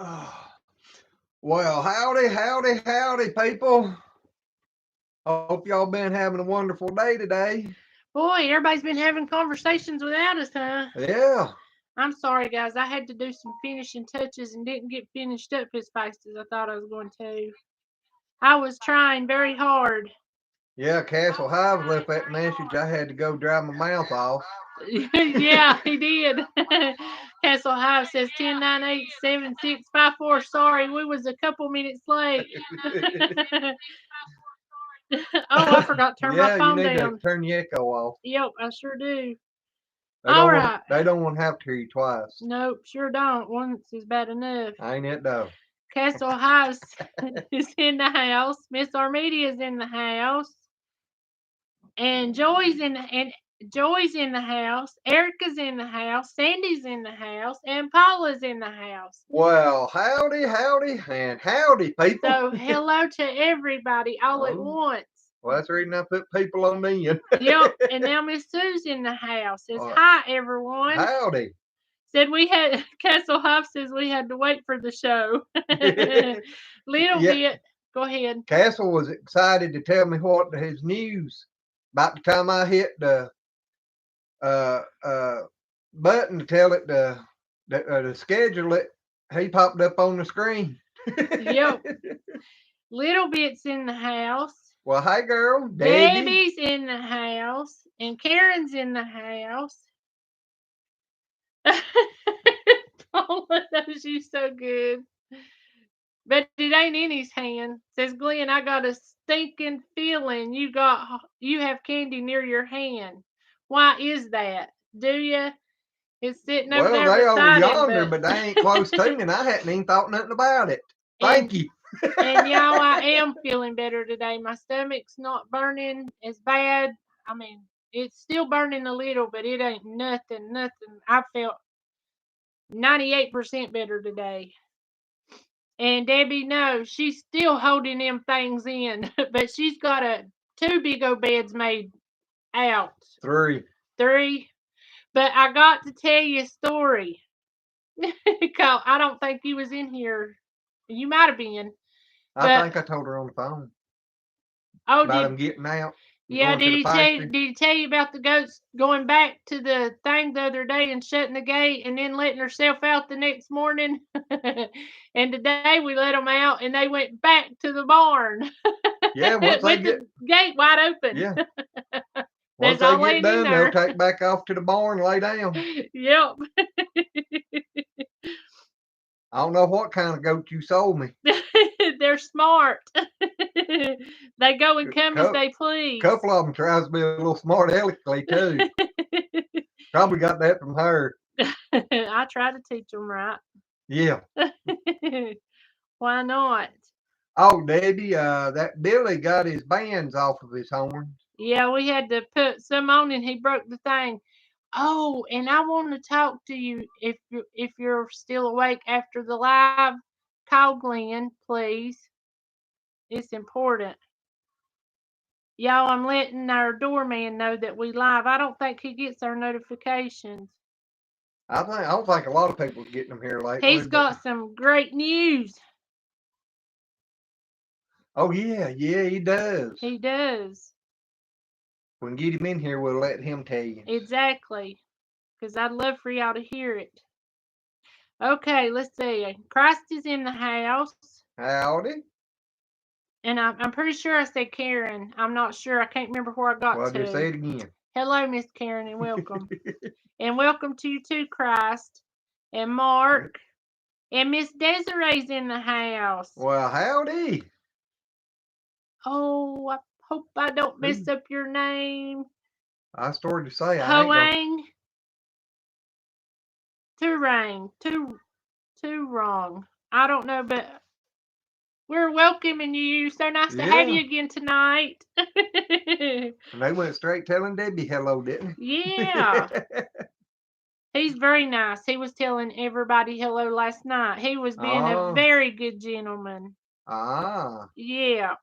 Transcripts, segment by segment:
Oh, well, howdy, people. Hope y'all been having a wonderful day today. Boy, everybody's been having conversations without us, huh? Yeah, I'm sorry, guys. I had to do some finishing touches and didn't get finished up as fast as I thought I was going to. I was trying very hard. yeah, Castle Hive left that message. I had to go dry my mouth off. Yeah, he did. Castle Hive says 10987654. Sorry, we was a couple minutes late. Oh, I forgot to turn my Yeah, you phone need to down. turn the echo off. Yep, I sure do. They All don't want right. they don't want to have to hear you twice. Nope, sure don't. Once is bad enough. Ain't it though? Castle House is in the house. Miss Armida is in the house. And Joy's in the house. Erica's in the house. Sandy's in the house. And Paula's in the house. Well, and howdy, people. So hello to everybody all at Oh, once. well, that's the reason I put people on the end. Yep. And now Miss Sue's in the house. Says Uh, hi everyone. howdy. Said we had Castle Huff says we had to wait for the show. Little Yeah, bit. Go ahead. Castle was excited to tell me what his news. About the time I hit the uh, uh, button to tell it to schedule it, he popped up on the screen. Yep. Little bit's in the house. Well, hi, girl, Debbie. Debbie's in the house. And Karen's in the house. Paula knows you so good. But it ain't in his hand. Says Glenn, I got a stinking feeling you have candy near your hand. Why is that? Do you? It's sitting over Well, there they over beside him, yonder, but but they ain't close to me, and I hadn't even thought nothing about it. and Thank you. and y'all, I am feeling better today. My stomach's not burning as bad. I mean, it's still burning a little, but it ain't nothing. I felt 98% better today. And Debbie, no, she's still holding them things in, but she's got two big old beds made out. 3. Three. But I got to tell you a story. Cause I don't think you was in here. You might have been. I But think I told her on the phone oh, about him getting out, yeah, going to the factory. did he tell you about the goats going back to the thing the other day and shutting the gate and then letting herself out the next morning? And today we let them out and they went back to the barn Yeah, once they with get the gate wide open. yeah, once There's they all get laying in done, they'll there. take back off to the barn and lay down. Yep. I don't know what kind of goat you sold me. They're smart. They go and come as A they please. couple of them tries to be a little smart aleckly too. Probably got that from her. I try to teach them right. Yeah. Why not? Oh, Debbie, that Billy got his bands off of his horns. Yeah, we had to put some on and he broke the thing. Oh, and I want to talk to you if you're still awake after the live. Call Glenn, please. It's important. Y'all, I'm letting our doorman know that we live. I don't think he gets our notifications. I don't think a lot of people are getting them here lately, He's but got some great news. oh yeah, he does. He does. When we get him in here, we'll let him tell you. Exactly. Because I'd love for y'all to hear it. Okay, let's see. Christ is in the house. Howdy. And I'm pretty sure I said Karen. I'm not sure. I can't remember where I got Well, just say to. it again. Hello, Miss Karen, and welcome. And welcome to you too, Christ. And Mark. And Miss Desiree's in the house. Well, howdy. Oh, I hope I don't mess Ooh, up your name. I started to say I ain't gonna. Hoang. Too wrong. I don't know, but we're welcoming you. So nice to have Yeah. you again tonight. And they went straight telling Debbie hello, didn't Yeah. they? He's very nice. He was telling everybody hello last night. He was being a Oh. very good gentleman. Ah. Yeah.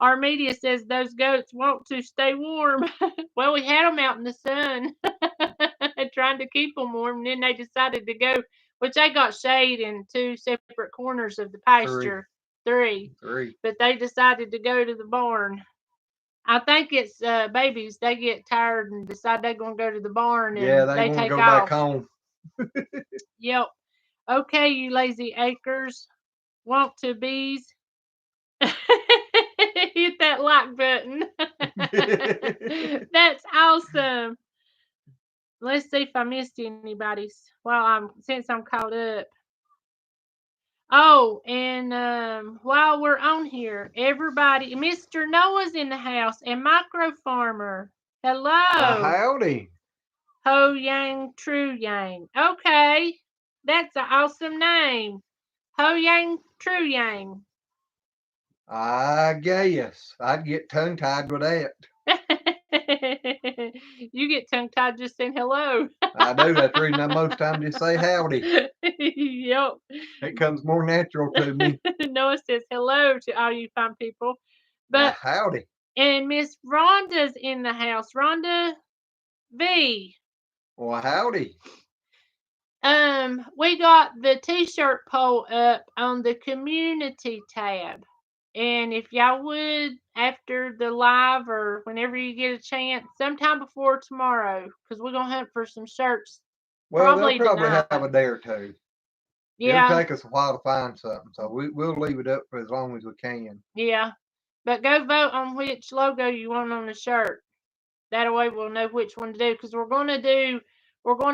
Our media says those goats want to stay warm. Well, we had them out in the sun trying to keep them warm, and then they decided to go which they got shade in 2 separate corners of the Three. pasture. 3. Three. But they decided to go to the barn. I think it's babies. They get tired and decide they're gonna go to the barn Yeah, and they they want to take go back off. home. Yep. Okay, you lazy acres. Want to bees? Hit that like button. That's awesome. Let's see if I missed anybody. Well, since I'm caught up. Oh, and while we're on here, everybody, Mr. Noah's in the house and Micro Farmer. Hello. Howdy. Ho Yang True Yang. Okay, that's an awesome name. Ho Yang True Yang. I guess I'd get tongue tied with that. You get tongue tied just saying hello. I do. That's the reason I most times just say howdy. Yep. It comes more natural to me. Noah says hello to all you fine people. But Howdy. and Miss Rhonda's in the house. Rhonda V. Well, howdy. We got the t-shirt poll up on the community tab. And if y'all would, after the live or whenever you get a chance, sometime before tomorrow, because we're gonna hunt for some shirts. Well, probably they'll probably tonight. have a day or two. Yeah. It'll take us a while to find something, so we'll leave it up for as long as we can. Yeah. But go vote on which logo you want on the shirt. That way we'll know which one to do, because we're gonna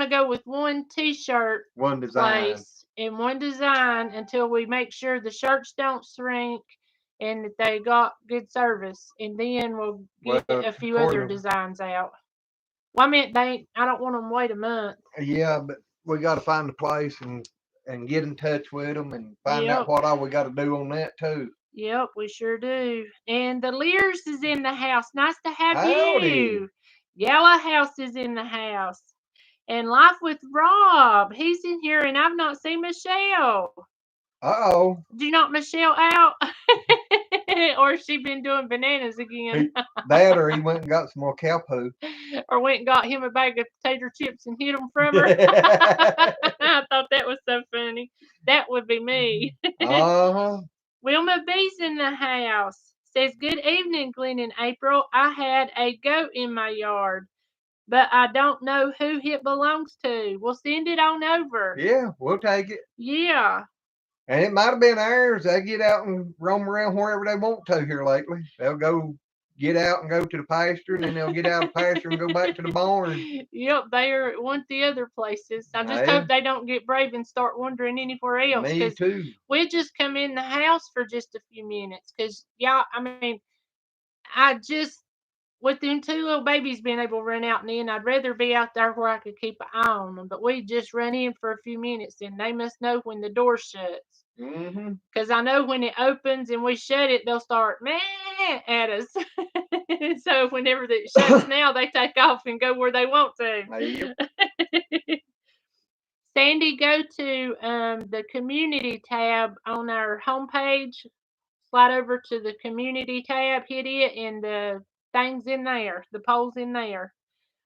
go with one t-shirt One design. place and one design until we make sure the shirts don't shrink and that they got good service, and then we'll get a few other designs out. Well, I meant I don't want them to wait a month. Yeah, but we got to find the place and get in touch with them and find out what all we got to do on that too. Yep, we sure do. And the Lears is in the house. Nice to have Howdy. you. Yellow House is in the house. And Life with Rob, he's in here, and I've not seen Michelle. Uh-oh. Did you knock Michelle out? Or has she been doing bananas again? That or he went and got some more cow poo. Or went and got him a bag of potato chips and hid them from her. I thought that was so funny. That would be me. Uh-huh. Wilma B's in the house. Says, good evening, Glenn and April. I had a goat in my yard, but I don't know who it belongs to. We'll send it on over. Yeah, we'll take it. Yeah. And it might have been ours. They get out and roam around wherever they want to here lately. They'll go get out and go to the pasture, and then they'll get out of the pasture and go back to the barn. Yep, they are at one of the other places. I just hope they don't get brave and start wandering anywhere else. Me too. We just come in the house for just a few minutes. Because, y'all, I mean, I just, with them 2 little babies being able to run out and in, I'd rather be out there where I could keep an eye on them. But we just run in for a few minutes, and they must know when the door shuts. Because I know when it opens and we shut it, they'll start meh at us. So whenever it shuts now, they take off and go where they want to. Yep. Sandy, go to the community tab on our homepage. Slide over to the community tab, hit it, and the thing's in there. The poll's in there.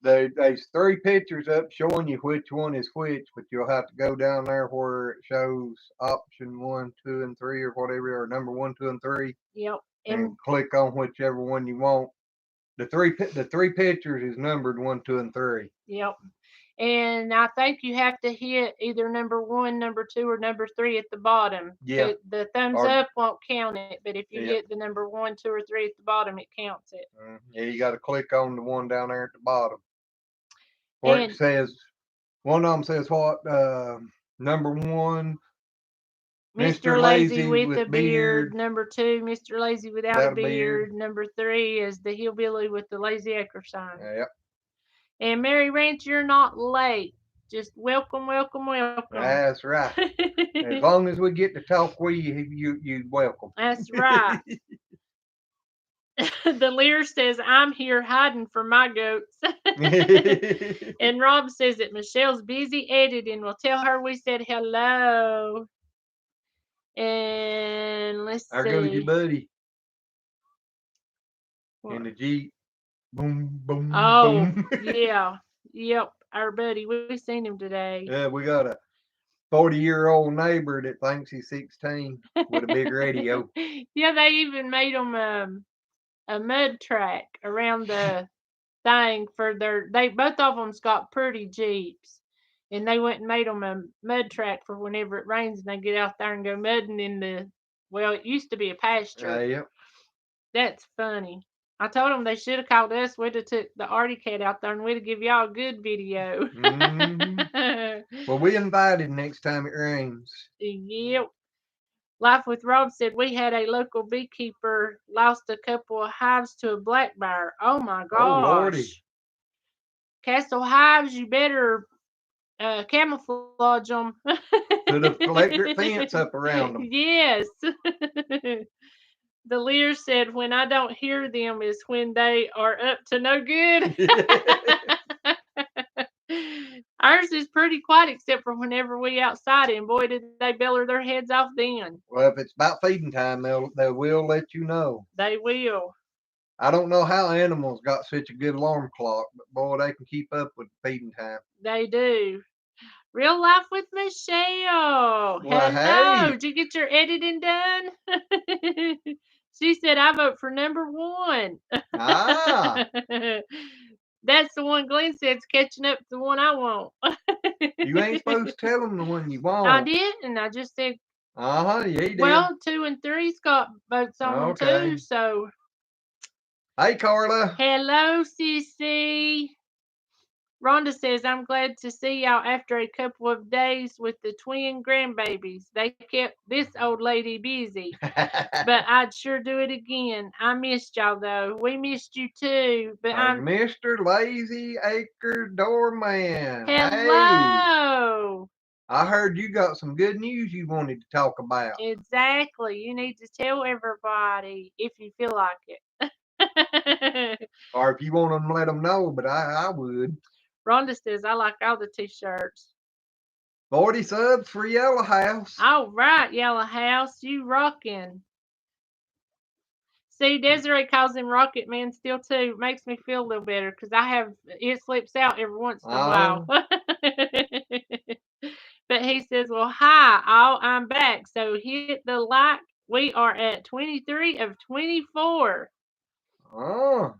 There's 3 pictures up showing you which one is which, but you'll have to go down there where it shows option 1, 2, and 3, or whatever, or number 1, 2, and 3. Yep. And click on whichever one you want. The three pictures is numbered 1, 2, and 3. Yep. And I think you have to hit either number 1, number 2, or number 3 at the bottom. Yeah. The thumbs up won't count it, but if you hit the number 1, 2, or 3 at the bottom, it counts it. Yeah, you got to click on the one down there at the bottom. Where it says, one of them says what? Number 1, Mr. Lazy with a beard. Number 2, Mr. Lazy without a beard. Number 3 is the hillbilly with the lazy acre sign. Yep. And Mary Ranch, you're not late. Just welcome, welcome, welcome. That's right. As long as we get to talk with you, you welcome. That's right. The Lear says, I'm here hiding for my goats. And Rob says that Michelle's busy editing. We'll tell her we said hello. And let's see. There goes your buddy. In the Jeep. Boom, boom, boom. Yeah. Yep. Our buddy. We've seen him today. Yeah, we got 40-year-old neighbor that thinks he's 16 with a big radio. Yeah, they even made them a mud track around the thing for they both of them's got pretty Jeeps. And they went and made them a mud track for whenever it rains and they get out there and go mudding in well, it used to be a pasture. Yep. That's funny. I told them they should have called us. We'd have took the Artie cat out there and we'd have give y'all a good video. Well, we invited next time it rains. Yep. Life with Rob said we had a local beekeeper lost a couple of hives to a black bear. Oh my Oh, Lordy. gosh. Castle hives, you better camouflage them. Put an electric fence up around them. Yes. The Lear said, when I don't hear them is when they are up to no good. Ours is pretty quiet except for whenever we outside, and boy, did they beller their heads off then. Well, if it's about feeding time, they will let you know. They will. I don't know how animals got such a good alarm clock, but boy, they can keep up with feeding time. They do. Real Life with Michelle. Well, Hello. hey. Did you get your editing done? She said, I vote for number 1. Ah. That's the one Glenn said's catching up to the one I want. You ain't supposed to tell them the one you want. I didn't. I just said, yeah, you did. Well, 2 and 3's got votes on them too, so. Hey, Carla. Hello, Sissy. Rhonda says, I'm glad to see y'all after a couple of days with the twin grandbabies. They kept this old lady busy, but I'd sure do it again. I missed y'all, though. We missed you, too. But I'm Mr. Lazy Acre Doorman. Hello. Hey, I heard you got some good news you wanted to talk about. Exactly. You need to tell everybody if you feel like it. Or if you want them, let them know, but I would. Rhonda says, I like all the t-shirts. 40 subs for Yellow House. All right, Yellow House, you rockin'. See, Desiree calls him Rocket Man still too. It makes me feel a little better because it slips out every once in a while. But he says, well, hi, all, I'm back. So hit the like. We are at 23 of 24. Oh.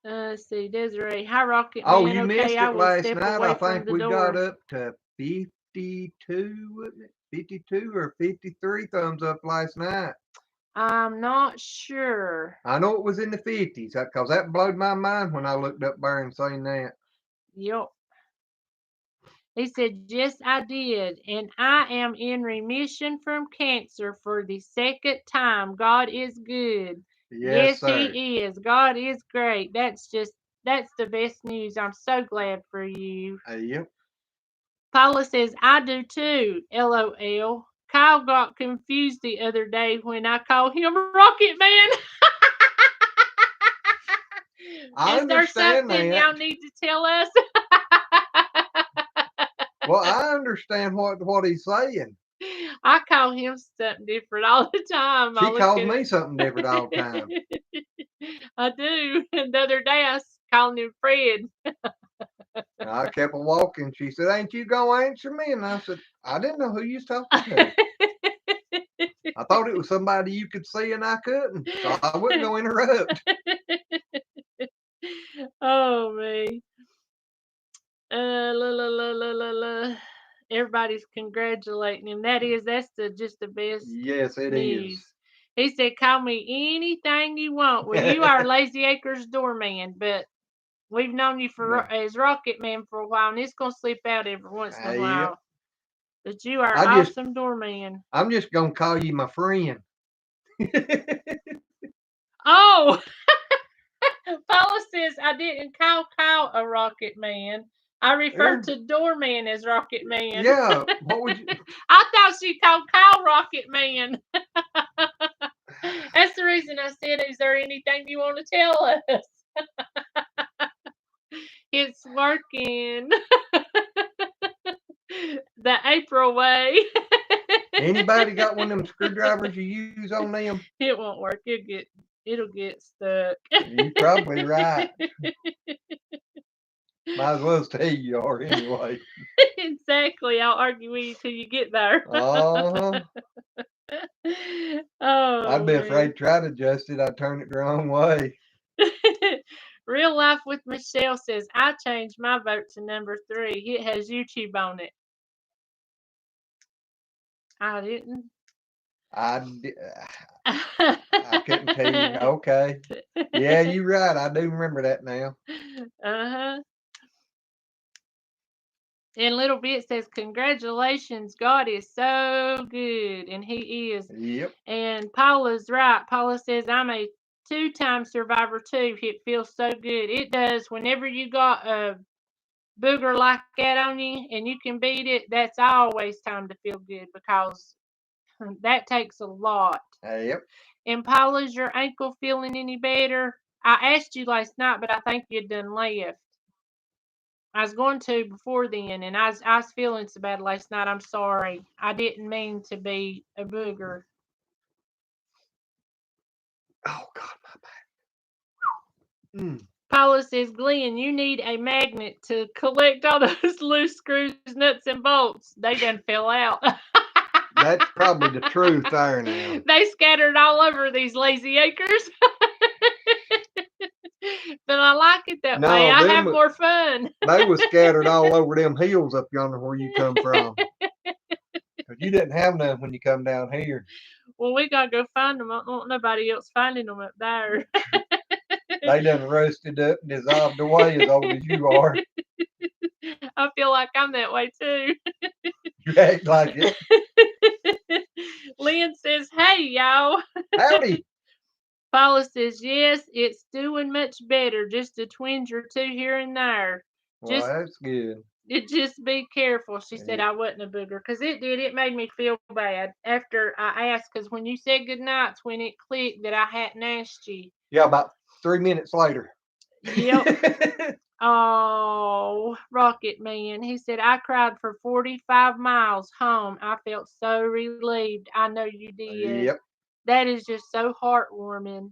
Let's see, Desiree. Hi, Rocket Man. Oh, you okay, missed I it will last step night. away I from think the we door. got up to 52, wasn't it? 52 or 53 thumbs up last night. I'm not sure. I know it was in the 50s because that blowed my mind when I looked up there and seen that. Yep. He said, yes, I did. And I am in remission from cancer for the second time. God is good. Yes, sir. He is. God is great. That's the best news. I'm so glad for you. Yep. Paula says, I do too. LOL. Kyle got confused the other day when I called him Rocket Man. Is there something y'all need to tell us? Well, I understand what he's saying. I call him something different all the time. She calls me something different all the time. I do. And the other day I was calling him Fred. I kept walking. She said, ain't you going to answer me? And I said, I didn't know who you was talking to. I thought it was somebody you could see and I couldn't. So I wasn't going to interrupt. Oh, me. Everybody's congratulating him. That's just the best. Yes, it news. is. He said, call me anything you want. Well, you are Lazy Acres doorman, but we've known you as Rocket Man for a while, and it's going to slip out every once in a while. Yep. But you are awesome doorman. I'm just going to call you my friend. Oh! Paula says, I didn't call Kyle a Rocket Man. I referred to Doorman as Rocket Man. Yeah. What would you? I thought she called Kyle Rocket Man. That's the reason I said, is there anything you want to tell us? It's working. The April way. Anybody got one of them screwdrivers you use on them? It won't work. It'll get stuck. You're probably right. Might as well stay you are anyway. Exactly. I'll argue with you till you get there. Uh-huh. I'd Oh, be afraid man. to try to adjust it. I'd turn it the wrong way. Real Life with Michelle says, I changed my vote to number 3. It has YouTube on it. I didn't. I, d- I couldn't tell you. Okay. Yeah, you're right. I do remember that now. Uh-huh. And Little Bit says, congratulations, God is so good. And he is. Yep. And Paula's right. Paula says, I'm a 2-time survivor too. It feels so good. It does. Whenever you got a booger like that on you and you can beat it, that's always time to feel good because that takes a lot. Yep. And Paula's your ankle feeling any better? I asked you last night, but I think you'd done left. I was going to before then, and I was feeling so bad last night. I'm sorry. I didn't mean to be a booger. Oh God, my back. Paula says, Glenn, you need a magnet to collect all those loose screws, nuts, and bolts. They done fell out. That's probably the truth there now. They scattered all over these lazy acres. But I like it that way. No, I have more fun. they was scattered all over them hills up yonder where you come from. 'Cause you didn't have none when you come down here. Well, we gotta go find them. I don't want nobody else finding them up there. They done rusted up and dissolved away as old as you are. I feel like I'm that way too. You act like it. Lynn says, hey, y'all. Howdy. Paula says, yes, it's doing much better. Just a twinge or two here and there. Well, Just that's good. just be careful. She said Yeah. I wasn't a booger because it did. It made me feel bad after I asked. Because when you said good nights, when it clicked that I hadn't asked you. Yeah, about 3 minutes later. Yep. Oh, Rocket Man. He said, I cried for 45 miles home. I felt so relieved. I know you did. Yep. That is just so heartwarming.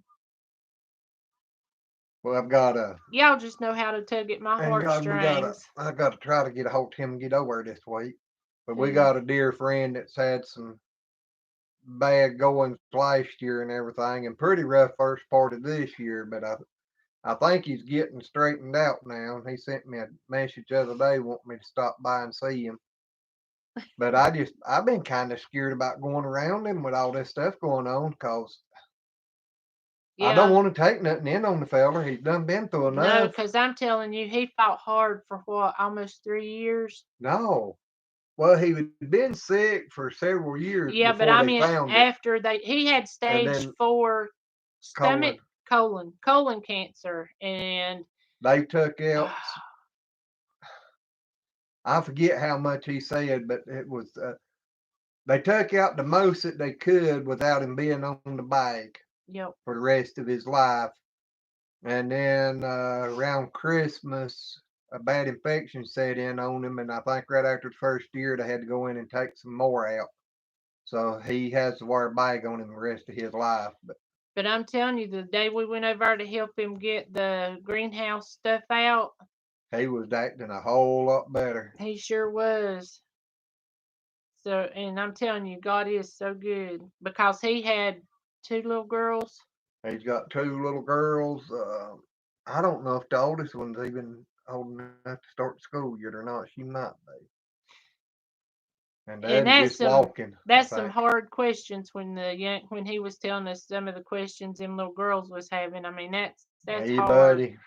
Well, I've got a, Y'all just know how to tug at my and God, heartstrings. I got to try to get a hold of him and get over this week. But we Who? got a dear friend that's had some bad goings last year and everything, and pretty rough first part of this year. But I think he's getting straightened out now. And he sent me a message the other day, wanting me to stop by and see him. But I've been kind of scared about going around him with all this stuff going on because I don't Yeah. want to take nothing in on the feller. He's done been through No, enough. because I'm telling you, he fought hard for what, almost 3 years? No. Well, he had been sick for several years Yeah, but before I they meant found it. after he had And stage then 4 stomach colon. colon cancer, and They took out, I forget how much he said, but it was, they took out the most that they could without him being on the bag yep. for the rest of his life. And then around Christmas, a bad infection set in on him, and I think right after the first year, they had to go in and take some more out. So he has to wear a bag on him the rest of his life. But I'm telling you, the day we went over to help him get the greenhouse stuff out, He was acting a whole lot better. he sure was. So, and I'm telling you, God is so good because he had 2 little girls. He's got 2 little girls. I don't know if the oldest one's even old enough to start school yet or not. She might be. And And that's just walking, I that's some think. hard questions when he was telling us some of the questions them little girls was having. I mean, that's Hey, hard. buddy.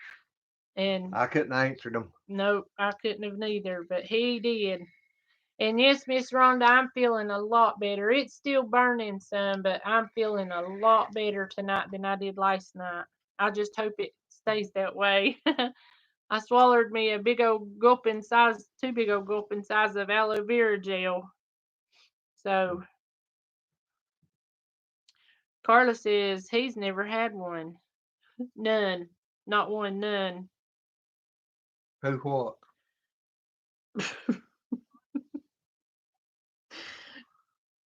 And I couldn't answer them. no, I couldn't have neither, but he did. And yes, Miss Rhonda, I'm feeling a lot better. It's still burning some, but I'm feeling a lot better tonight than I did last night. I just hope it stays that way. I swallowed me a big old gulping size, 2 big old gulping size of aloe vera gel. So Carla says he's never had one. None. Not one, none. Who what?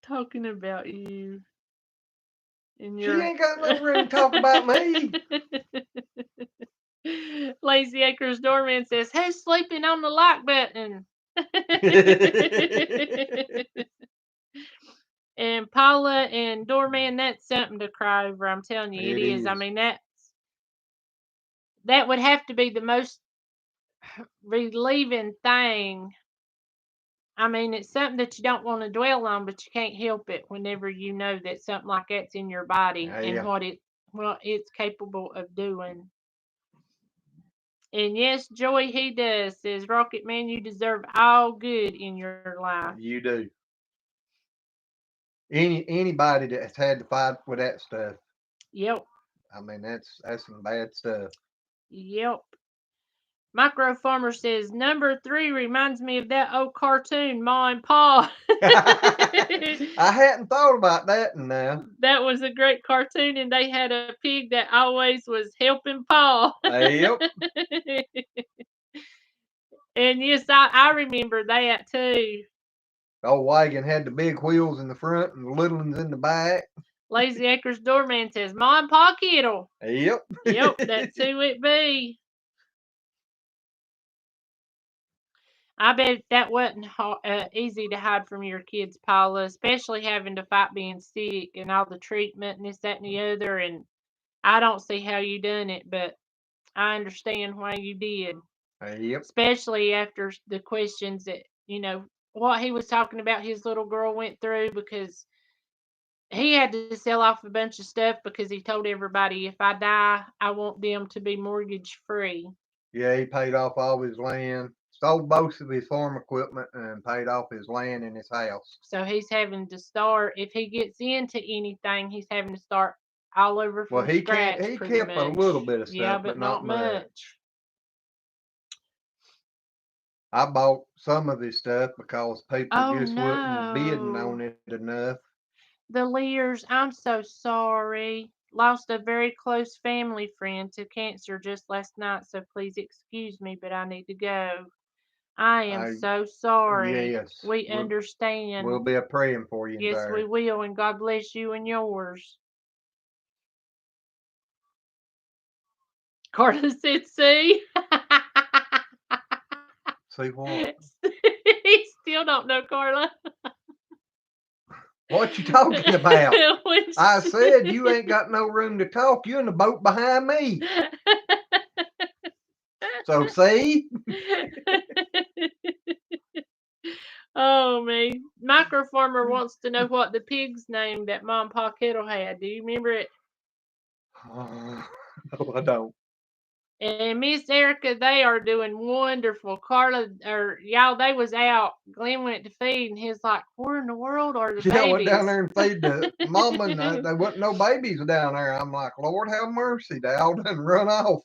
Talking about you and She your ain't got no room to talk about me. Lazy Acres doorman says, who's sleeping on the like button? And Paula and Doorman, that's something to cry over. I'm telling you, it It is. I is. mean, that would have to be the most relieving thing. I mean, it's something that you don't want to dwell on, but you can't help it whenever you know that something like that's in your body and Yeah. what it's capable of doing. And yes, Joy, he does. Says Rocket Man, you deserve all good in your life. You do. Anybody that's had to fight with that stuff. Yep, I mean, that's some bad stuff. yep. Micro Farmer says number 3 reminds me of that old cartoon, Ma and Pa. I hadn't thought about that now. That was a great cartoon, and they had a pig that always was helping Pa. Yep. And yes, I remember that too. The old wagon had the big wheels in the front and the little ones in the back. Lazy Acres Doorman says, Ma and Pa Kittle. Yep. Yep, that's who it be. I bet that wasn't easy to hide from your kids, Paula, especially having to fight being sick and all the treatment and this, that, and the other. And I don't see how you done it, but I understand why you did, Yep. especially after the questions that, what he was talking about his little girl went through because he had to sell off a bunch of stuff because he told everybody if I die, I want them to be mortgage free. Yeah, he paid off all his land, sold most of his farm equipment, and paid off his land and his house. So he's having to start, if he gets into anything, he's having to start all over Well, from scratch he pretty kept a little much. bit of Yeah, stuff, but but not not much. much. I bought some of his stuff because people Oh just wasn't bidding no. on it enough. The Lears, I'm so sorry. Lost a very close family friend to cancer just last night, so please excuse me, but I need to go. I am I so sorry. Yes, We we'll understand. be a praying for you Yes, we there. will, and God bless you and yours. Carla said, see? See what? He still don't know Carla. What you talking about? Which I said you ain't got no room to talk. You in the boat behind me. So see? Oh me. Micro Farmer wants to know what the pig's name that Mom and Pa Kettle had. Do you remember it? No, I don't. And Miss Erica, they are doing wonderful. Carla, or y'all, they was out. Glenn went to feed, and he was like, "Where in the world are the Yeah, I went down babies?" there and feed the mama, and there wasn't no babies down there. I'm like, Lord have mercy, they all done run off.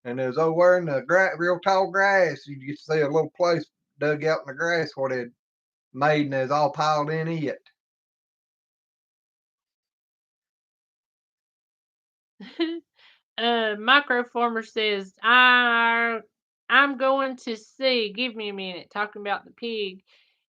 And there's over in the real tall grass. You just see a little place dug out in the grass where they'd made, and it's all piled in it. Micro Farmer says, I'm going to see. Give me a minute. Talking about the pig.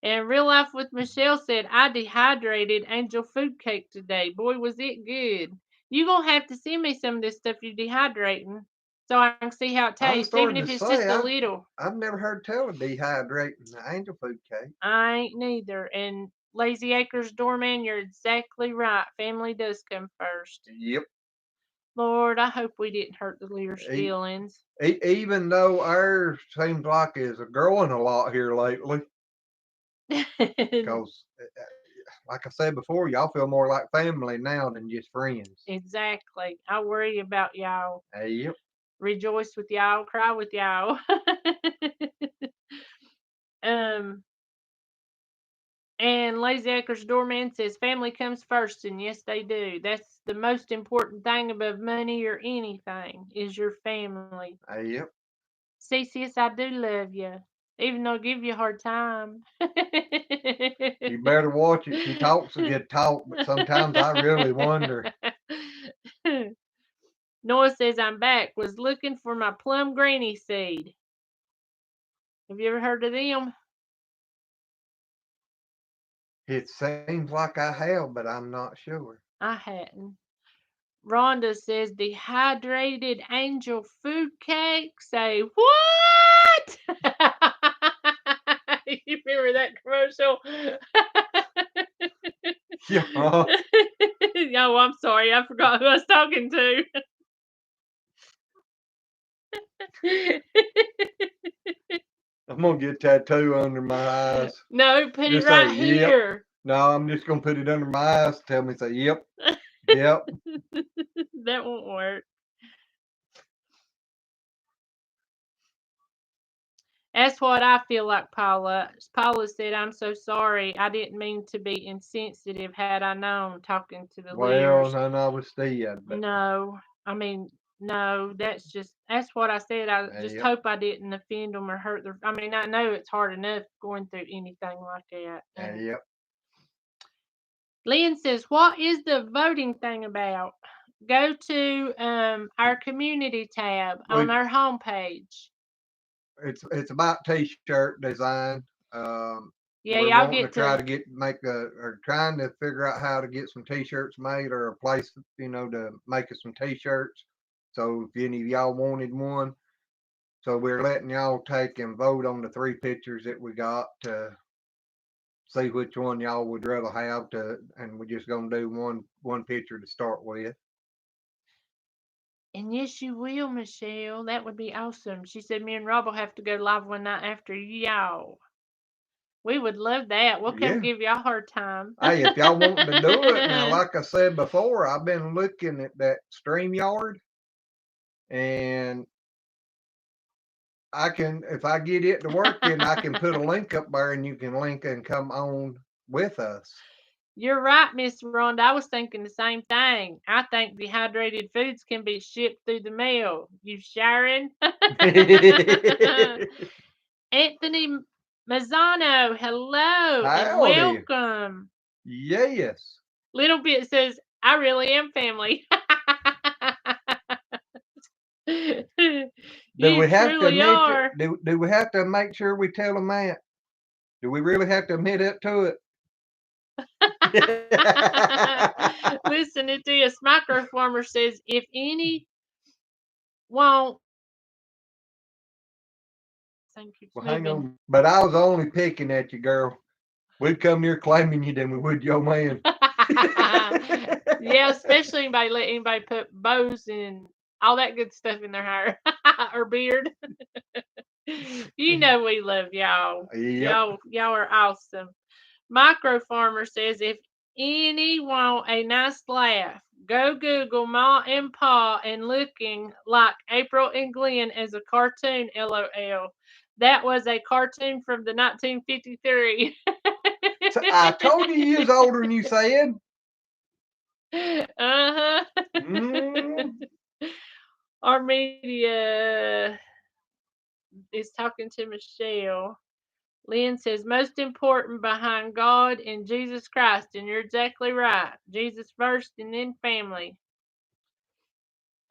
And Real Life with Michelle said, I dehydrated angel food cake today. Boy, was it good. You gonna have to send me some of this stuff you're dehydrating so I can see how it I was tastes, even starting if to it's just say, a little. I've never heard tell of dehydrating the angel food cake. I ain't neither. And Lazy Acres Doorman, you're exactly right. Family does come first. Yep. Lord, I hope we didn't hurt the Lear's E- feelings. Even though ours seems like is growing a lot here lately, because like I said before, y'all feel more like family now than just friends. Exactly. I worry about y'all. Yep. Rejoice with y'all, cry with y'all. um, and Lazy Acres Doorman says family comes first, and yes, they do. That's the most important thing above money or anything is your family. Yep. See, sis, I do love you, even though I give you a hard time. You better watch it. She talks a good talk, but sometimes I really wonder. Noah says I'm back. Was looking for my plum granny seed. Have you ever heard of them? It seems like I have, but I'm not sure. I hadn't. Rhonda says dehydrated angel food cake. Say what? You remember that commercial? Yeah. Oh, I'm sorry. I forgot who I was talking to. I'm gonna get a tattoo under my eyes. No, put it Just say, right yep. here. No, I'm just gonna put it under my eyes. Tell me, say, yep, yep. That won't work. That's what I feel like, Paula. Paula said, I'm so sorry. I didn't mean to be insensitive had I known, talking to the Well, Lears. none of us did, but No, I mean, no, that's what I said. I just yep, hope I didn't offend them or hurt their. I mean, I know it's hard enough going through anything like that. yep. Lynn says, what is the voting thing about? Go to our community tab on We our homepage. it's about t-shirt design. Yeah, We're y'all wanting to get try to. to or trying to figure out how to get some t-shirts made or a place, to make us some t-shirts. So if any of y'all wanted one, so we're letting y'all take and vote on the 3 pictures that we got to see which one y'all would rather have and we're just gonna do one picture to start with. And yes, you will, Michelle. That would be awesome. She said, me and Rob will have to go live one night after y'all. We would love that. We'll come Yeah. give y'all a hard time. Hey, if y'all want to do it now, like I said before, I've been looking at that StreamYard, and if I get it to working, I can put a link up there, and you can link and come on with us. You're right, Miss Rhonda. I was thinking the same thing. I think dehydrated foods can be shipped through the mail. You Sharon? Anthony Mazzano, hello and Howdy. welcome. Yes. Little Bit says, I really am family. Do You we have to truly admit are. do we have to make sure we tell them that? Do we really have to admit up to it? Listen to this. Microfarmer says, if any won't, thank you, Well, hang moving. on. But I was only picking at you, girl. We'd come near claiming you than we would your man. Yeah, especially by letting anybody put bows and all that good stuff in their hair or beard. You know we love y'all. Yep. Y'all are awesome. Micro Farmer says, if any want a nice laugh, go Google Ma and Pa and looking like April and Glenn as a cartoon. LOL. That was a cartoon from the 1953. So I told you was older than you said. Uh-huh. Mm. Our media is talking to Michelle. Lynn says, most important behind God and Jesus Christ. And you're exactly right. Jesus first and then family.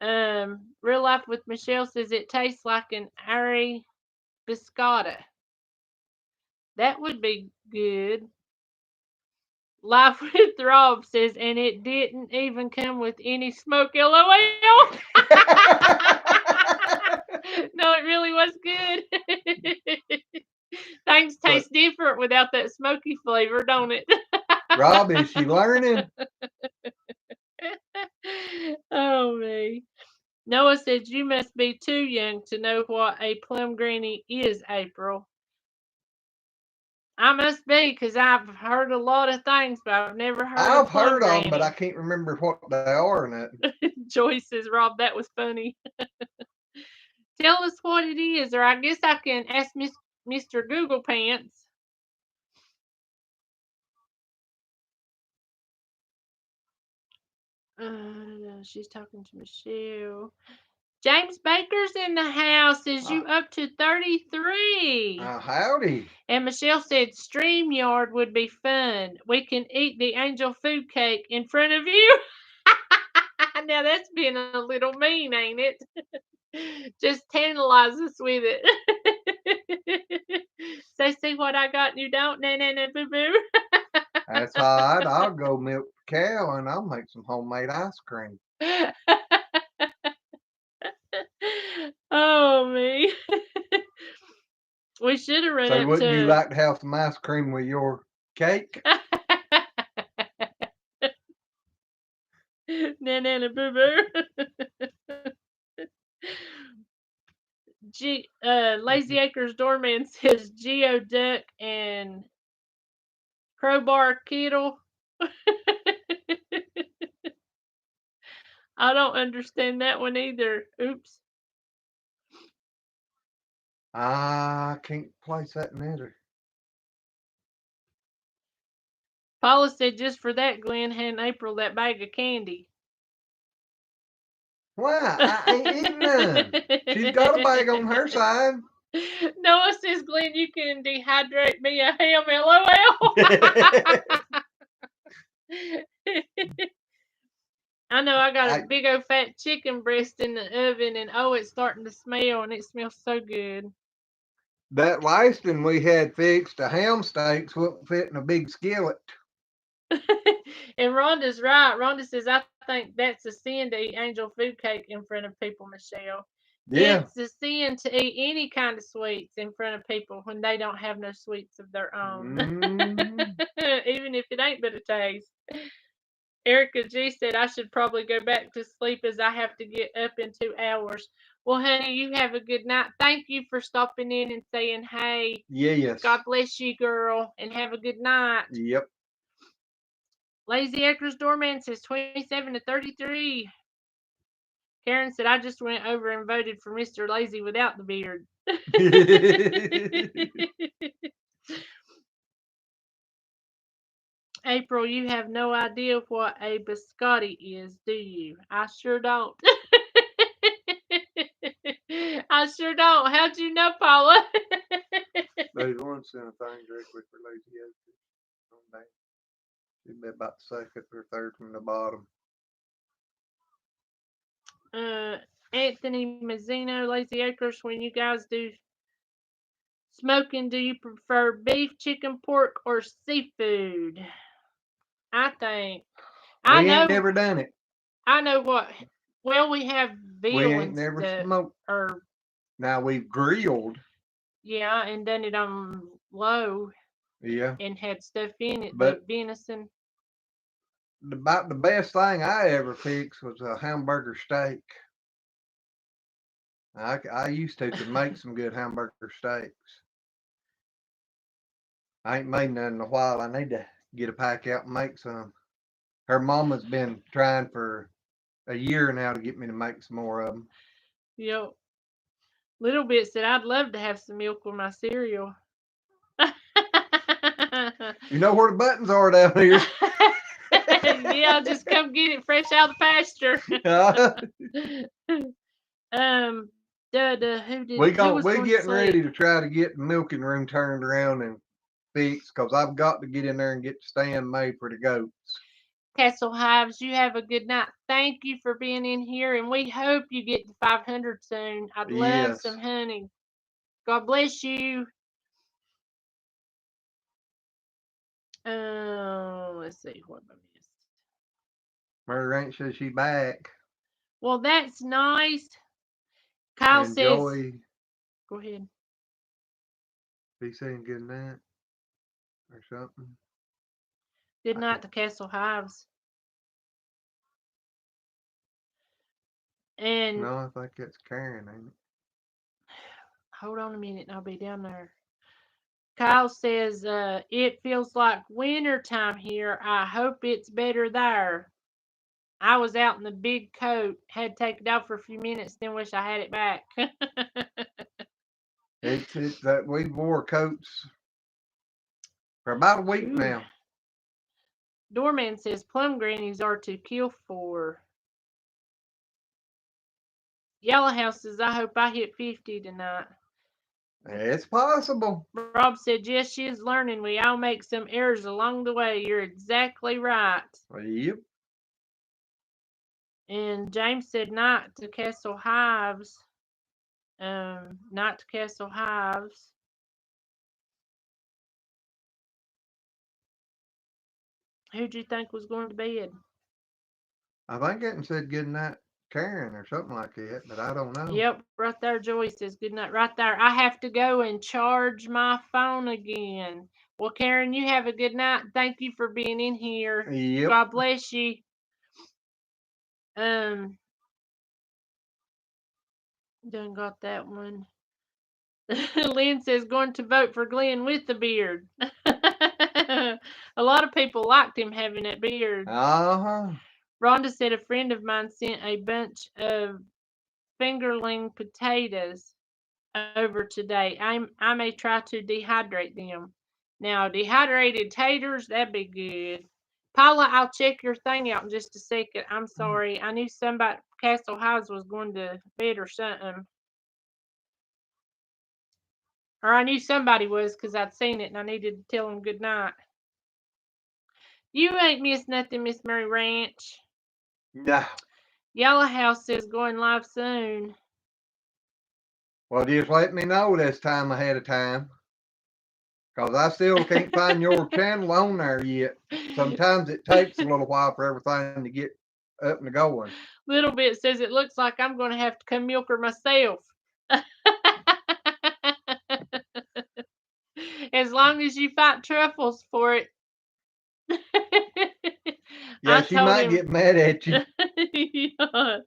Real Life with Michelle says it tastes like an airy biscotta. That would be good. Life with Rob says, and it didn't even come with any smoke. LOL. No, it really was good. Things But taste different without that smoky flavor, don't it? Rob, is she learning? Oh me. Noah said you must be too young to know what a plum granny is, April. I must be, because I've heard a lot of things, but I've never heard of I've plum heard of them, but I granny. can't remember what they are. Joyce says, Rob, that was funny. Tell us what it is, or I guess I can ask Mr. Google Pants. She's talking to Michelle. James Baker's in the house. Is you up to 33? Howdy. And Michelle said StreamYard would be fun. We can eat the angel food cake in front of you. Now that's being a little mean, ain't it? Just tantalize us with it. So see what I got and you don't? No, no, no, boo boo. That's all right. I'll go milk the cow and I'll make some homemade ice cream. Oh me. We should have run So up wouldn't you to. like to have some ice cream with your cake? Nana boo boo. Lazy Acres doorman says Geoduck and Crowbar Kittle. I don't understand that one either. Oops. I can't place that neither. Paula said just for that, Glenn handed April that bag of candy. Why? I ain't eating none. She's got a bag on her side. Noah says, Glenn, you can dehydrate me a ham, LOL. I know I got a big old fat chicken breast in the oven, and oh, it's starting to smell, and it smells so good. That last one we had fixed, the ham steaks wouldn't fit in a big skillet. And Rhonda's right. Rhonda says, I think that's a sin to eat angel food cake in front of people, Michelle. Yeah. It's a sin to eat any kind of sweets in front of people when they don't have no sweets of their own. Even if it ain't but a taste. Erica G said I should probably go back to sleep as I have to get up in 2 hours. Well, honey, you have a good night. Thank you for stopping in and saying hey. Yes. God bless you, girl, and have a good night. Yep. Lazy Acres doorman says 27 to 33. Karen said I just went over and voted for Mr. Lazy without the beard. April, you have no idea what a biscotti is, do you? I sure don't. I sure don't. How'd you know, Paula? There's one cent thing directly for Lazy Acres. Should be about the second or third from the bottom. Anthony Mazzino, Lazy Acres, when you guys do smoking, do you prefer beef, chicken, pork, or seafood? I think. I We ain't know. never done it. I know what. Well, we have We veal ain't and never stuff, smoked. or Now we've grilled. yeah, and done it on low. Yeah. And had stuff in it, But like venison. about the best thing I ever fixed was a hamburger steak. I used to could make some good hamburger steaks. I ain't made none in a while. I need to get a pack out and make some. Her mama's been trying for a year now to get me to make some more of them. Yep. Little Bit said, I'd love to have some milk with my cereal. You know where the buttons are down here. Yeah, just come get it fresh out of the pasture. We getting ready to try to get the milking room turned around and fixed because I've got to get in there and get the stand made for the goats. Castle Hives, you have a good night. Thank you for being in here, and we hope you get to 500 soon. I'd love some honey. God bless you. Let's see what I missed. Murder Ain't says she back. Well, that's nice. Kyle and says, Joey, go ahead. Be saying good night or something. Good night to Castle Hives. And no, I think it's Karen, ain't it? Hold on a minute and I'll be down there. Kyle says, it feels like winter time here. I hope it's better there. I was out in the big coat, had to take it off for a few minutes, then wish I had it back. It's that we wore coats for about a week now. Doorman says plum grannies are to kill for. Yellow House says, I hope I hit 50 tonight. It's possible. Rob said, yes, she is learning. We all make some errors along the way. You're exactly right. Yep. And James said, not to Castle Hives. Not to Castle Hives. Who'd you think was going to bed? I think it said good night Karen or something like that, but I don't know. Yep, right there. Joy says good night. Right there. I have to go and charge my phone again. Well, Karen, you have a good night. Thank you for being in here. Yep. God bless you. Um, done got that one. Lynn says going to vote for Glenn with the beard. A lot of people liked him having that beard. Uh-huh. Rhonda said a friend of mine sent a bunch of fingerling potatoes over today. I may try to dehydrate them. Now, dehydrated taters, that'd be good. Paula, I'll check your thing out in just a second. I'm sorry. I knew somebody, Castle Highs was going to bed or something. Or I knew somebody was because I'd seen it and I needed to tell them good night. You ain't missed nothing, Miss Murray Ranch. No. Yellow House says going live soon. Well, just let me know this time ahead of time. Because I still can't find your channel on there yet. Sometimes it takes a little while for everything to get up and going. Little Bit says it looks like I'm going to have to come milk her myself. As long as you fight truffles for it. Yeah, I she told might him. get mad at you. Yeah.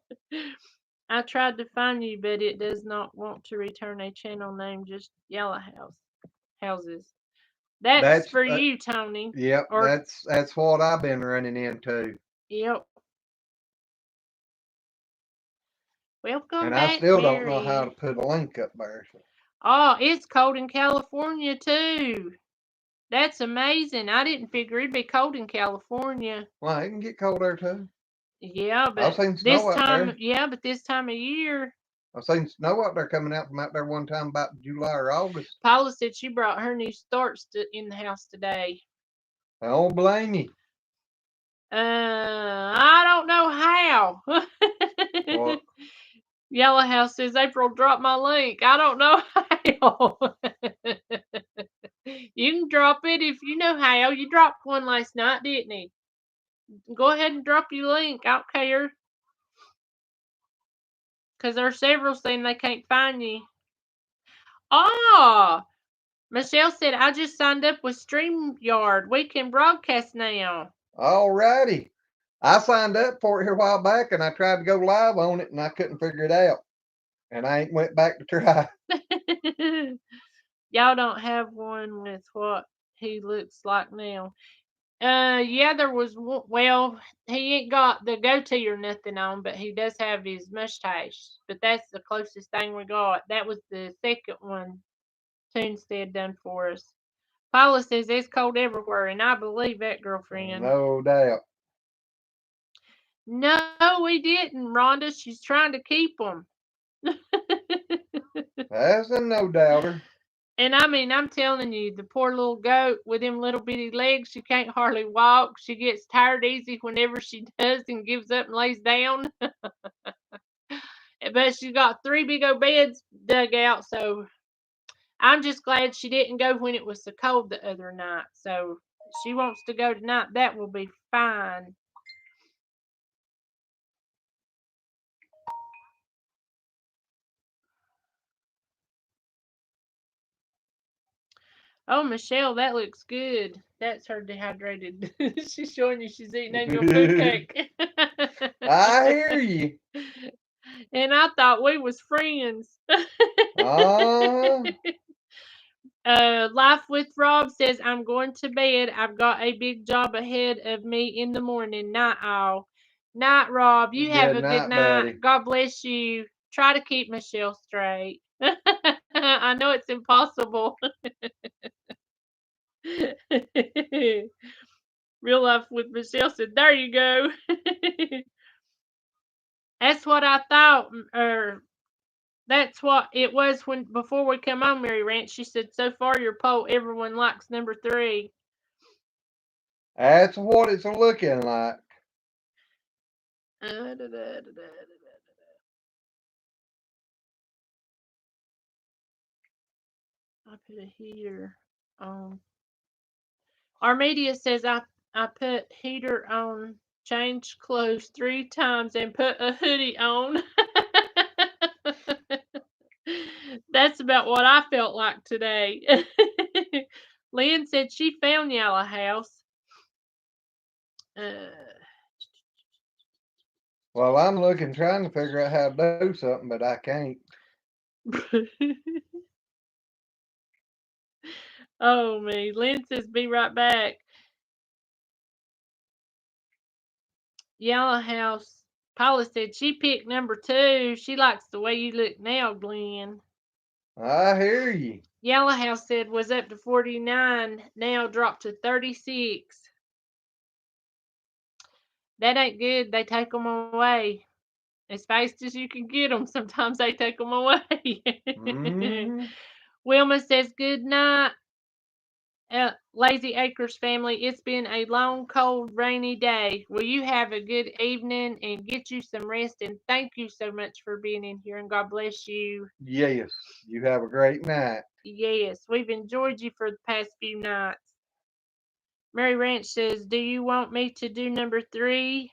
I tried to find you, but it does not want to return a channel name, just Yellow Houses. That's for you, Tony. Yep, Or that's what I've been running into. yep. Welcome And I back, still don't know how Mary. to put a link up there. So. Oh, it's cold in California too. That's amazing. I didn't figure it'd be cold in California. Well, it can get cold there too. Yeah, I've but seen snow out there. this time of year. I've seen snow out there coming out from out there one time about July or August. Paula said she brought her new starts in the house today. I don't blame you. I don't know how. Well, Yellow House says April dropped my link. I don't know how. You can drop it if you know how. You dropped one last night, didn't you? Go ahead and drop your link. I don't care. Because there's several saying they can't find you. Oh, Michelle said, I just signed up with StreamYard. We can broadcast now. alrighty. I signed up for it here a while back and I tried to go live on it and I couldn't figure it out. And I ain't went back to try. Y'all don't have one with what he looks like now. Yeah, there was one. Well, he ain't got the goatee or nothing on, but he does have his mustache. But that's the closest thing we got. That was the second one Toonstead done for us. Paula says it's cold everywhere, and I believe that, girlfriend. No doubt. No, we didn't, Rhonda. She's trying to keep them. That's a no doubter. And I mean, I'm telling you, the poor little goat with them little bitty legs, she can't hardly walk. She gets tired easy whenever she does and gives up and lays down. But she's got 3 big old beds dug out, so I'm just glad she didn't go when it was so cold the other night. So she wants to go tonight. That will be fine. Oh, Michelle, that looks good. That's her dehydrated. She's showing you she's eating annual food cake. I hear you. And I thought we was friends. Uh, Life with Rob says, I'm going to bed. I've got a big job ahead of me in the morning. Night all. Night, Rob. You have good a good night, night. buddy. God bless you. Try to keep Michelle straight. I know it's impossible. Real Life with Michelle said, there you go. That's what I thought, or that's what it was when before we come on Mary Ranch. She said, so far your poll, everyone likes number 3. That's what it's looking like. I put a heater on. Our media says I put heater on changed clothes 3 times and put a hoodie on. That's about what I felt like today. Lynn said she found Yellow House. Uh, Well, I'm looking, trying to figure out how to do something, but I can't. oh me. Lynn says be right back. Yellow House. Paula said she picked number 2. She likes the way you look now, Glenn. I hear you. Yellow House said was up to 49, now dropped to 36. That ain't good. They take them away. As fast as you can get them, sometimes they take them away. Mm-hmm. Wilma says good night. Lazy Acres family, it's been a long, cold, rainy day. Will you have a good evening and get you some rest? And thank you so much for being in here, and God bless you. Yes. You have a great night. Yes, we've enjoyed you for the past few nights. Mary Ranch says, do you want me to do number 3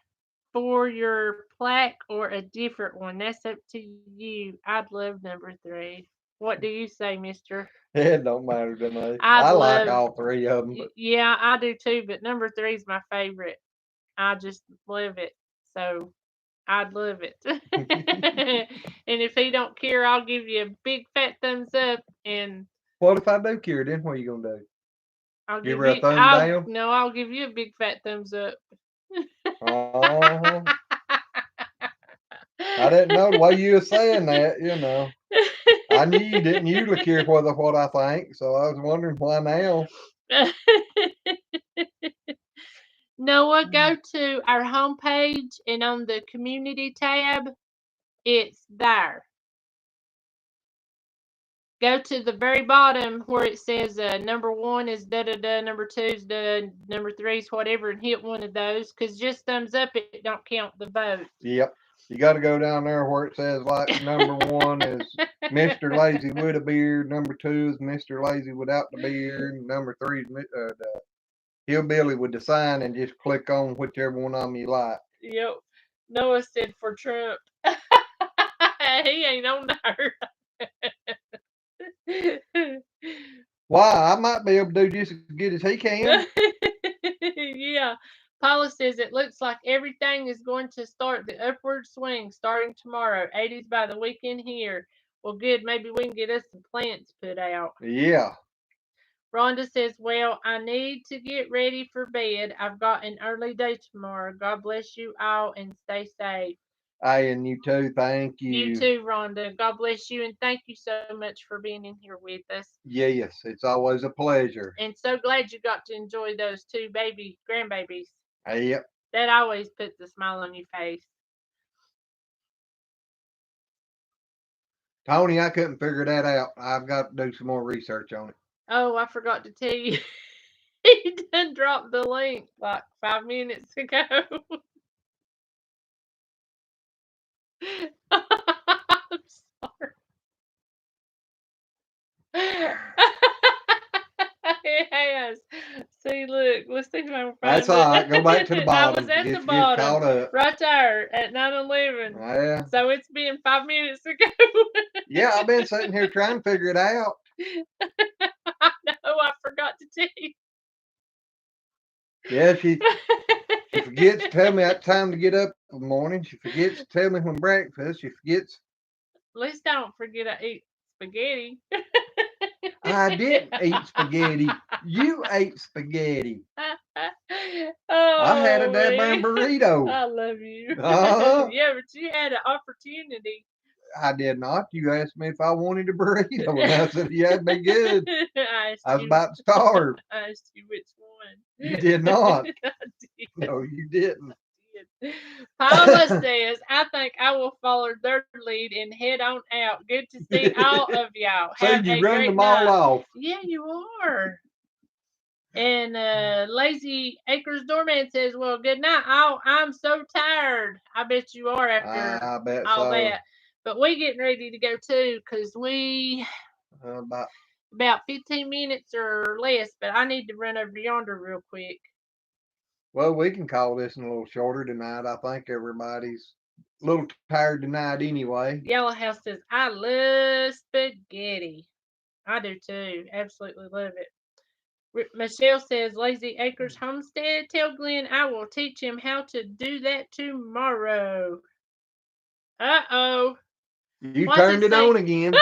for your plaque or a different one? That's up to you. I'd love number 3. What do you say, mister? It don't matter to me. I'd I like love, all 3 of them, but yeah, I do too, but number 3 is my favorite. I just love it. So I'd love it. And if he don't care, I'll give you a big fat thumbs up, and what if I do care? Then what are you gonna do? I'll Give give her a you thumb down? I'll give you a big fat thumbs up. Uh-huh. I didn't know the way you were saying that. I knew you didn't usually care whether what I think, so I was wondering why now. Noah, go to our homepage and on the community tab, it's there. Go to the very bottom where it says number 1 is da da da, number 2 is da, number 3 is whatever, and hit one of those, because just thumbs up, it don't count the vote. Yep. You got to go down there where it says, like, number 1 is Mr. Lazy with a beard, number 2 is Mr. Lazy without the beard, and number 3 is the hillbilly with the sign, and just click on whichever one of them you like. Yep. Noah said for Trump. He ain't on there. Why? I might be able to do just as good as he can. Yeah. Paula says it looks like everything is going to start the upward swing starting tomorrow. 80s by the weekend here. Well, good. Maybe we can get us some plants put out. Yeah. Rhonda says, well, I need to get ready for bed. I've got an early day tomorrow. God bless you all and stay safe. And you too. Thank You you. too, Rhonda. God bless you, and thank you so much for being in here with us. Yes, it's always a pleasure. And so glad you got to enjoy those 2 grandbabies. Yep. That always puts a smile on your face. Tony, I couldn't figure that out. I've got to do some more research on it. Oh, I forgot to tell you. He done dropped the link like 5 minutes ago. I'm sorry. It has. See, look. Let's see if I can That's find all right. Go back it. to the I bottom. was at the Get bottom, caught up. right there at 9:11. Yeah. So it's been 5 minutes ago. Yeah, I've been sitting here trying to figure it out. I know. I forgot to tell you. Yeah, she forgets to tell me that time to get up in the morning. She forgets to tell me when breakfast. She forgets. At least don't forget I eat spaghetti. I didn't eat spaghetti. You ate spaghetti. I had a Oh damn man, burrito. I love you. Uh-huh. Yeah, but you had an opportunity. I did not. You asked me if I wanted a burrito, and I said, yeah, it'd be good. I asked I was you. about to starve. I asked you which one. You did not. I did. No, you didn't. Paula says, I think I will follow their lead and head on out. Good to see all of y'all. See, Have you a run great them all night. off. Yeah, you are. And Lazy Acres Doorman says, well, good night. I'm so tired. I bet you are after I bet all so. that. But we getting ready to go too, because we about 15 minutes or less, but I need to run over yonder real quick. Well, we can call this one a little shorter tonight. I think everybody's a little tired tonight anyway. Yellow House says, I love spaghetti. I do too. Absolutely love it. Michelle says, Lazy Acres Homestead. Tell Glenn I will teach him how to do that tomorrow. Uh-oh. You What's turned it it say? on again.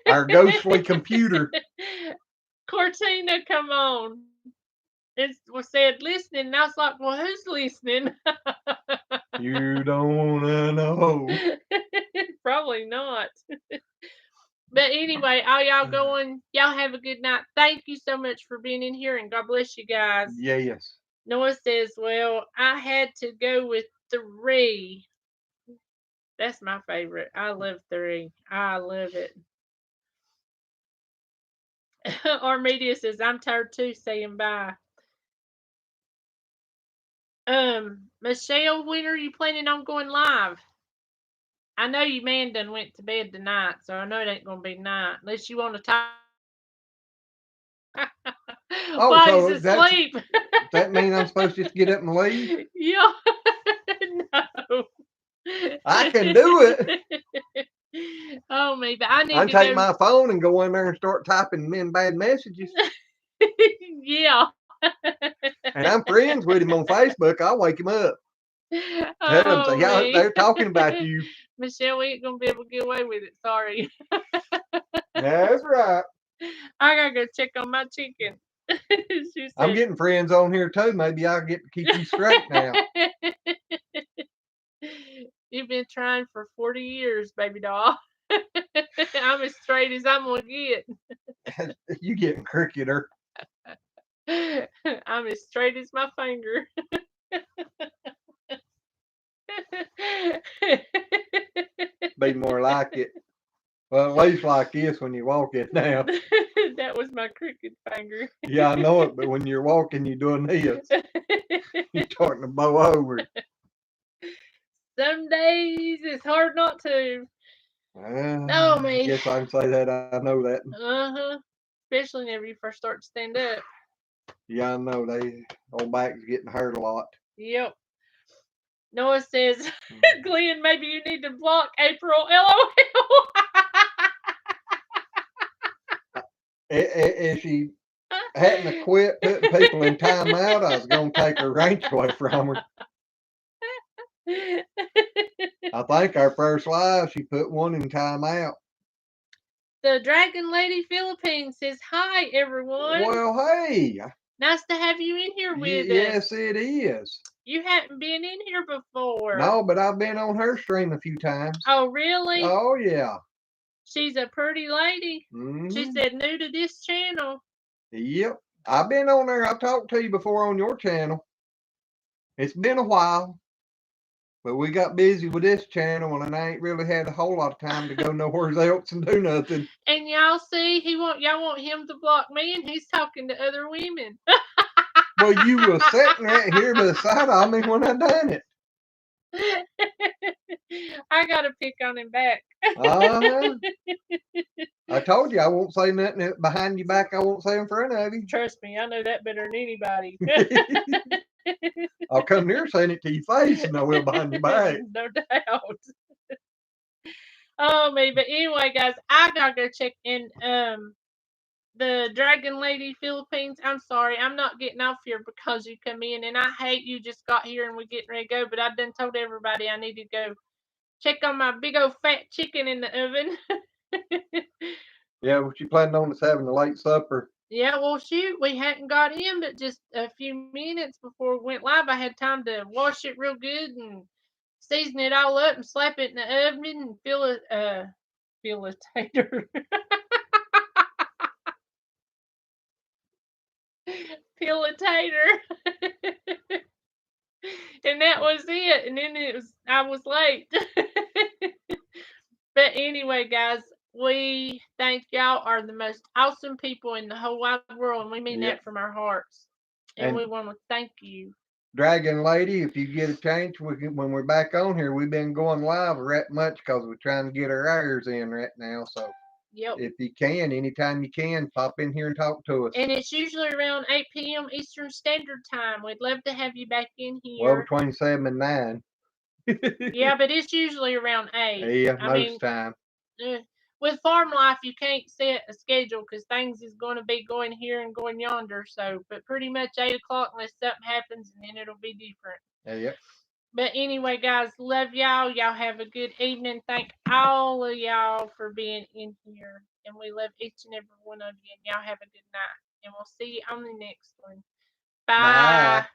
Our ghostly computer. Cortina, come on. It was said listening, and I was like, well, who's listening? You don't want to know. Probably not. But anyway, all y'all going, y'all have a good night. Thank you so much for being in here, and God bless you guys. Yes. Noah says, well, I had to go with 3. That's my favorite. I love 3. I love it. Armedia says, I'm tired too, saying bye. Michelle, when are you planning on going live? I know you man done went to bed tonight, so I know it ain't gonna be night unless you want to talk Oh, while so he's asleep. that mean I'm supposed to just get up and leave? Yeah. No. I can do it. Oh me, but I I need can to take go. my phone and go in there and start typing men bad messages. Yeah. And I'm friends with him on Facebook. I'll wake him up. Tell him, say, Oh yeah, me. they're talking about you. Michelle, we ain't gonna be able to get away with it. Sorry. That's right. I gotta go check on my chicken. She I'm said, getting friends on here too. Maybe I'll get to keep you straight now. You've been trying for 40 years, baby doll. I'm as straight as I'm gonna get. You getting cricketer. I'm as straight as my finger. Be more like it. Well, at least like this when you walk it now. That was my crooked finger. Yeah, I know it, but when you're walking, you're doing this. You're starting to bow over. Some days it's hard not to. Oh I me. guess I can say that. I know that. Uh-huh. Especially whenever you first start to stand up. Yeah, I know they old back's getting hurt a lot. Yep. Noah says, Glenn, maybe you need to block April. LOL. If she hadn't quit putting people in timeout, I was going to take her ranch away from her. I think our first live, she put one in timeout. The Dragon Lady Philippines says, hi, everyone. Well, hey. Nice to have you in here with us. Yes, it is. You hadn't been in here before. No, but I've been on her stream a few times. Oh, really? Oh, yeah. She's a pretty lady. Mm-hmm. She said, new to this channel. Yep. I've been on there. I've talked to you before on your channel. It's been a while. But we got busy with this channel, and I ain't really had a whole lot of time to go nowhere else and do nothing. And y'all see, y'all want him to block me, and he's talking to other women. Well, you were sitting right here beside of me when I done it. I gotta pick on him back. Uh-huh. I told you I won't say nothing behind your back. I won't say in front of you. Trust me, I know that better than anybody. I'll come here saying it to your face, and I will behind your back. No doubt. Oh me, but anyway, guys, I gotta go check in. The Dragon Lady Philippines. I'm sorry, I'm not getting off here because you come in, and I hate you just got here and we're getting ready to go. But I done told everybody I need to go check on my big old fat chicken in the oven. Yeah, what you planning on is having a late supper. Yeah, well, shoot, we hadn't got in but just a few minutes before we went live. I had time to wash it real good and season it all up and slap it in the oven and fill a tater. Peel a tater. And that was it. And then I was late. But anyway, guys, we think y'all are the most awesome people in the whole wide world, and we mean that from our hearts. And we want to thank you. Dragon Lady, if you get a chance, when we're back on here, we've been going live right much because we're trying to get our hours in right now. So Yep. if you can, anytime you can, pop in here and talk to us. And it's usually around 8 p.m. Eastern Standard Time. We'd love to have you back in Well, here. between 7 and 9. Yeah, but it's usually around 8. Yeah, I most mean, time. eh, with farm life, you can't set a schedule because things is going to be going here and going yonder. So, but pretty much 8 o'clock unless something happens, and then it'll be different. Yeah. But anyway, guys, love y'all. Y'all have a good evening. Thank all of y'all for being in here. And we love each and every one of you. And y'all have a good night. And we'll see you on the next one. Bye. Bye.